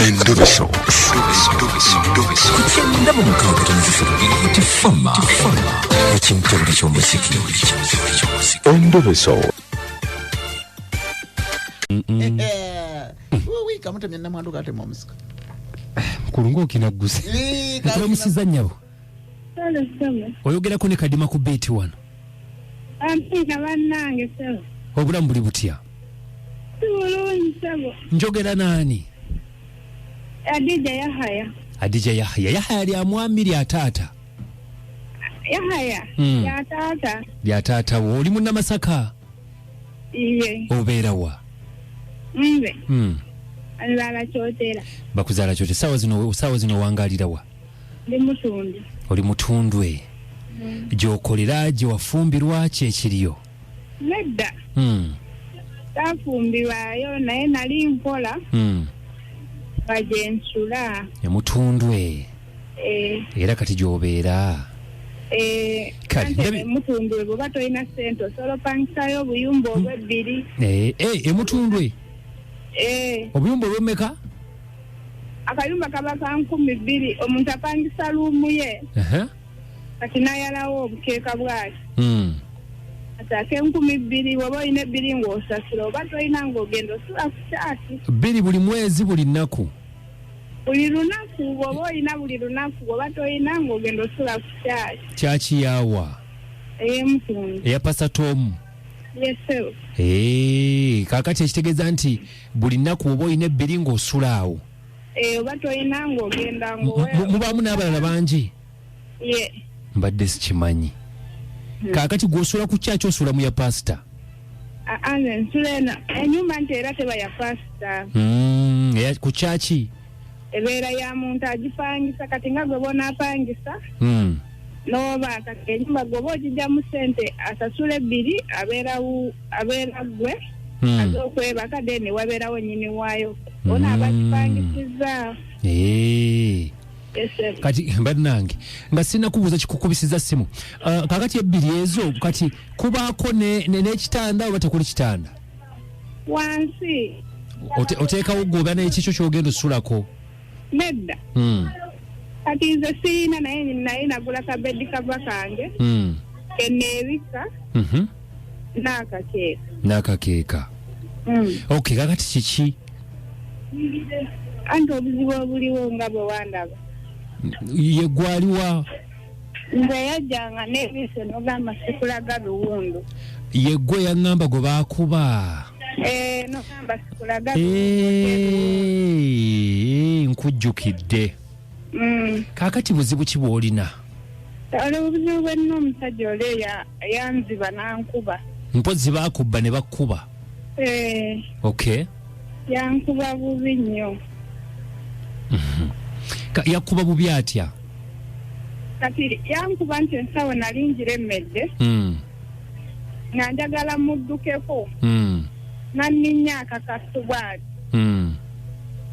Endobeso. Kugenda mu mukaaga tifama ekintu buli ky'omuziki. Endobeso. Kamutemya namwandu kate mu musika. Kulungo kinaguse. Kulamusiza nnyabo. Oyogerako ne kadima ku beeti wano. Ampina bannange sebo. Obulamu buli butya? Tulungi sebo. Njogera nani? Adija Yahaya. Adija Yahaya. Yahaya lya mwami lya taata. Yahaya. Ya taata. Lya taata wo oli munnamasaka? Iye. Obeera wa? Mbe. Alala chotera. Bakuzala chote. Sawa zino wangalira wa? Ndi Mutundwe. Oli Mutundwe. Gyokolera gye wafumbirwa ki ekiriyo? Nedda. Tafumbirwayo naye nali nkola. Bajensula. Mutundwe. Era kati gy'obeera. Kale Mutundwe bwe batoyina ssente osobola opangisayo obuyumba obwebbiri. Mutundwe. Obuyumba obw'emmeka? Akayumba kaba ka 2,000 omuntu apangisa luumu ye. Kati nayalawo obukeeka bwaki. Atake 2,000 bw'oba olina ebbiri ng'osasula oba tolina ng'ogenda osula ku kyaki. 2 buli mwezi buli nnaku? Buli lunaku bw'oba olina buli lunaku bw'oba tolina ng'ogenda osula ku kyaki. Kyaki yawa? Mutundwe. Eya pasatomu? Yes sir. Kakati ekitegeeza nti buli nnaku oba olina ebbiri ng'osula awo? Oba tolina ng'ogenda ng'oweewo. Mubaamu n'abalala bangi? Ye. Mbadde sikimanyi. Kakati gw'osula ku kyaki osula mu ya pasita? Nze nsula eno ennyumba nti era teba ya pasita. Ku kyaki? Ebeera ya muntu agipangisa kati nga gwe bonaapangisa. N'oba kati ennyumba gweoba ogijjamu ssente asasula ebbiri abeera gwe az'okwebaka deni wabeerawo nnyini waayo bona abakipangisiza. Kati bannange nga sina kubuuza kikukubisiza simu kakati ebbiri ezo kati kubaako n'ekitanda oba tekuli kitanda? Wansi oteekawo gwoba n'ekikyo ky'ogenda osulako? Nedda. Kati nze sirina naye nagula kabedi kava kange keneebika n'akakeeka. Okay, kakati kiki? Anti obuzibu obuliwo nga bwe wandaba. Ye gwaliwa? Nze yajjanga n'ebiso n'ogamba sikulaga biwundu. Ye gwe yaŋŋamba gwe baakuba? N'ogamba sikulaga nkujjukidde. Kakati buzibu ki bw'olina? Obuzibu bwenna omusajja oli yanziba n'ankuba. Mpozzi baakubba ne bakkuba? Okay. Yankuba bubi nnyo. Yakuba bubi atya? Kati yankuba nti ensawo nali njiremedde nga njagala muddukeko nanninnya akakasu bwati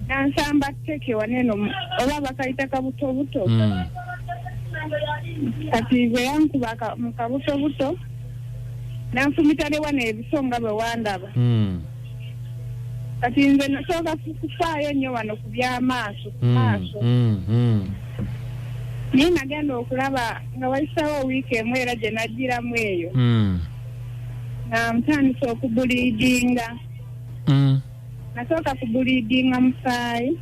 Nansamba teke waneno oba bakayita kabutobuto. Kati bwe yankuba mu kabutobuto nanfumita ne wana ebisonga bwe wandaba. Kati nze nasooka kufaayo nnyo wano ku by'amaaso maaso. Naye nagenda okulaba nga wayisawo wiiki emu era gye naggiramu eyo nga ntandise okubuliidinga. Nasooka kubuliidinga musaayi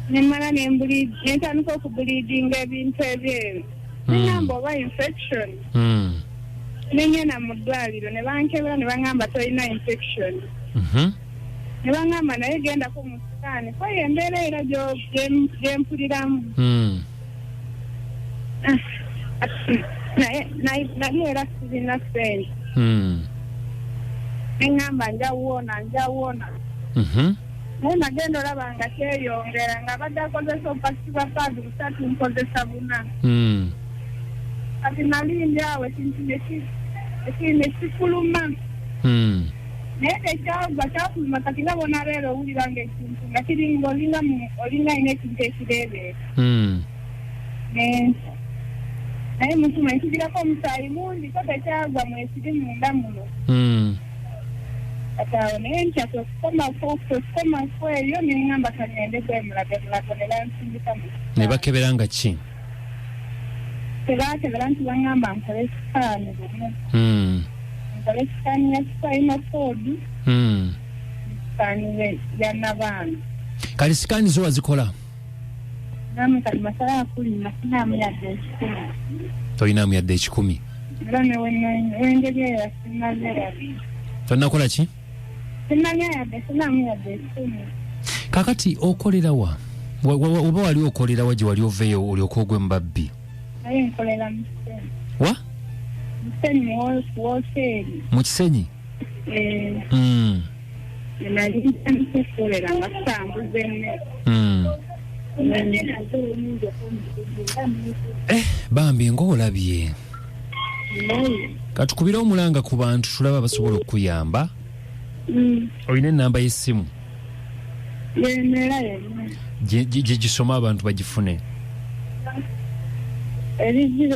nemala nentandika okubuliidinga ebintu ebyeru nengamba oba infection. Nengenda mu ddwaliro ne bankebera ne baŋŋamba tolina infection. Ne baŋŋamba naye gendako mu sikaani kwayo embeera era gyempuliramu. Nali era sirina ssente. Nengamba njawuona. Naye nagenda olaba nga kyeyongera nga badde akozesa obupakisi bwa paadi 3 nkozesa 4. Kati nalindi awo ekintu ne kifuluma. Naye tekyava kyafuluma kati nga bonabeera owulira ng'ekintu nga kiri ng'olina ina ekintu ekireebeera. Naye mutuma ekigirako omusaayi mungi so tekyava mwekiri munda muno. ataone ncha kusoma kweyo ningamba kanyende kwemulaga mulagonera nsindika ne bakeberanga ki tebakebera nti bangamba nkole sikaani nkole sikaani ya sikaina kodi sikaani ya nabaana kali sikaani zo wazikola namu kali masala akuli nasinamu yadde 10 toyinamu yadde 10 era ne wengeri eyo yasinazera tonakola ki sinanya yadde sinamu yadde 10 kakati okolera wa oba wali okolera wa gye wali oveeyo olyoka ogwe mbabbi aye nkolera musenyi wa musenyi woteeri mu kisenyi nali nkukolera nga tutambuza emmere bambi ng'olabye katukubira omulanga ku bantu tulaba basobola okuyamba olina ennamba y'essimu gye gisoma abantu bagifune eri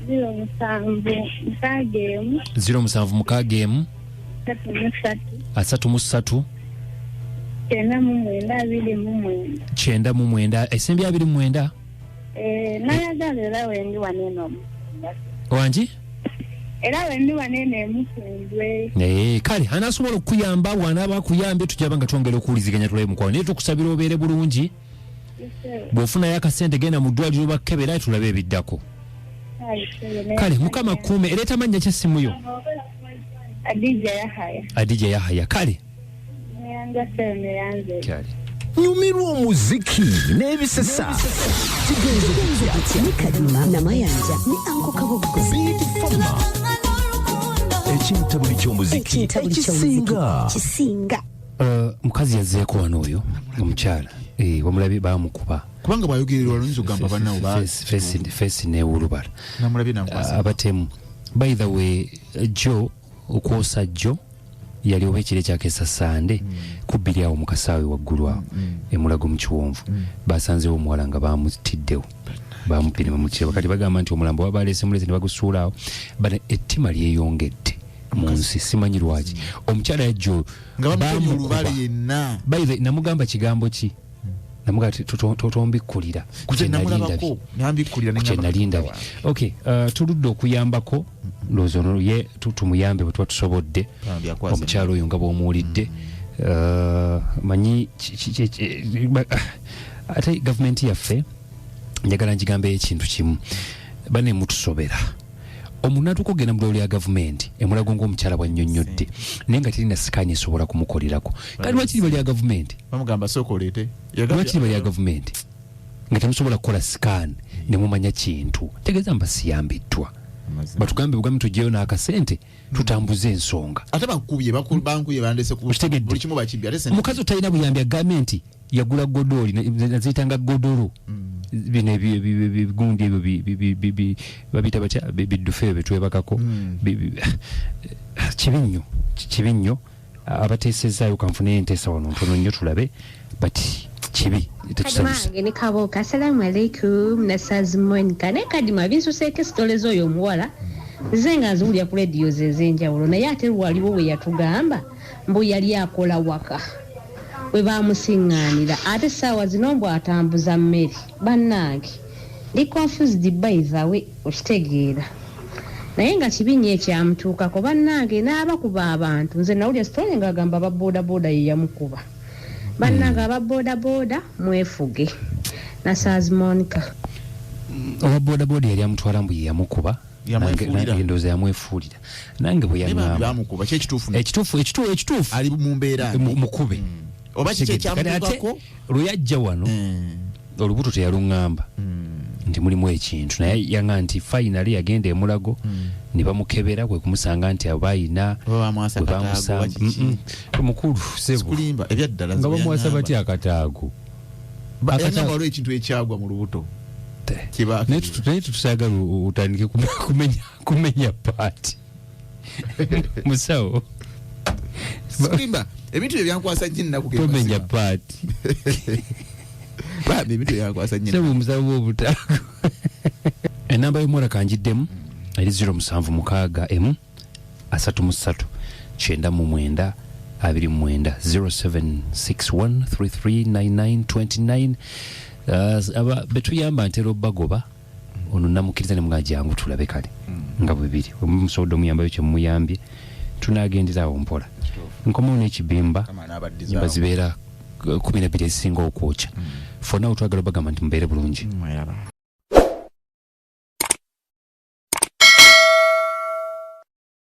076 33 99 esembi 29 nayagala era wendi waneno wangi era wendi wanene Mutundwe kale anasobola okuyamba bw'anaaba akuyambye tujaba nga twongera okuwuliziganya tulabe mukwano naye tukusabira obeere bulungi bw'ofunayo akasente genda mu ddwaliro bakkebera tulabe ebiddako kale mukama kuume ereeta mannya ky'essimu yo Adija Yahaya kale nyumirwa omuziki n'ebisesa Kadima na Mayanja ni Anko Kabugo ekintabuli ky'omuziki kisinga mukazi yazzeeko wano oyo omukyala wamulabi bamukuba kubanga bwayogererwa oluyinza ogamba bannawo fesi newulubala namulabye nankwasa abatemu by the way Joe okwosa Joe yali oba ekire kyakesa sande kubbiri awo mukasaawe waggulu awo emulago mu kiwonvu basanzeewo omuwala nga bamutiddewo bamupirima mu kireba kati bagamba nti omulambo wabaleese muleze ne bagusuula awo bana ettima lyeyongedde mu nsi simanyi lwaki omukyala yajjo bamulubale yenna bayive namugamba kigambo ki namugamba totombikkulira kukyenalindabye okay tuludde okuyambako loozo ye tumuyambe bwe tuba tusobodde omukyalo oyo nga bw'omuwulidde manyi ate gavumenti yaffe njagala ngigambeyo ekintu kimu bane mutusobera omuntu natuuka ogenda mu ddwaliro lya gavumenti emulago ng'omukyala bwannyonnyodde naye nga terina sikaani esobola kumukolerako kati lwaki liba lya gavumenti bamugamba sooka oleete lwaki liba lya gavumenti nga temusobola kukola sikaani ne mumanya kintu tegeeza mbasiyambiddwa batugambe bugambe tujjeyo n'akasente tutambuze ensonga ate bakubye bandese buli kimu bakibye ate omukazi otalina buyambi ya gavumenti yagula godooli naziyitanga godolo bino ebigundi ebyo babiyita batya biddufe ebyo betwebakako kibi nnyo abateesezaayo kanfuneyo enteesa wano ntono nnyo tulabe bati kibi Kadima ni kaboka assalamu alaikum nasazimonika ne Kadima binsuseeko sitoleza oyo omuwala zenga nziwulira ku lediyo zezenjawulo naye ate waliwo we yatugamba mbu yali akola waka we bamusiŋŋaanira ate essaawa zino mbw atambuza mmere bannange ndi confused by the way okitegeera naye nga kibi nnyo ekyamutuukako bannange n'abakuba abantu nze nawulira sitole ng'agamba ababoodaboda ye yamukuba bannange ababoodaboda mwefuge nasazimonika owa boodaboda yali amutwala mbu ye yamukuba endowooza yamwefuulira nange bwe yaŋŋamba ekituufu ali mu mbeera mukube oba kiki ekyamutuukako lwe yajja wano olubuto teyaluŋŋamba nti mulimu ekintu naye yaŋŋa nti finally yagenda emulago ne bamukebera kwe kumusanga nti abaayina mukulu sebo nga bamuwasa batya akataago waliwo ekintu ekyagwa mu lubuto naye tutusagala otandike kumenya paati musawo ebintu ebyankwasa tomenya paati sebo musawo bwobutaago enamba y'omuwala kanjiddemu eri 076 33 99 29 0761339929 aba betuyamba ntero bagoba ono namukiriza ne mwaje yangu tulabe kale nga bwebiri omusodo muyamba cyo muyambye tunagendera awo mpola nkomo n'ekibimba nyimba zibeera 12 esinga okwocha fona utwagala bagamba nti mbeere bulungi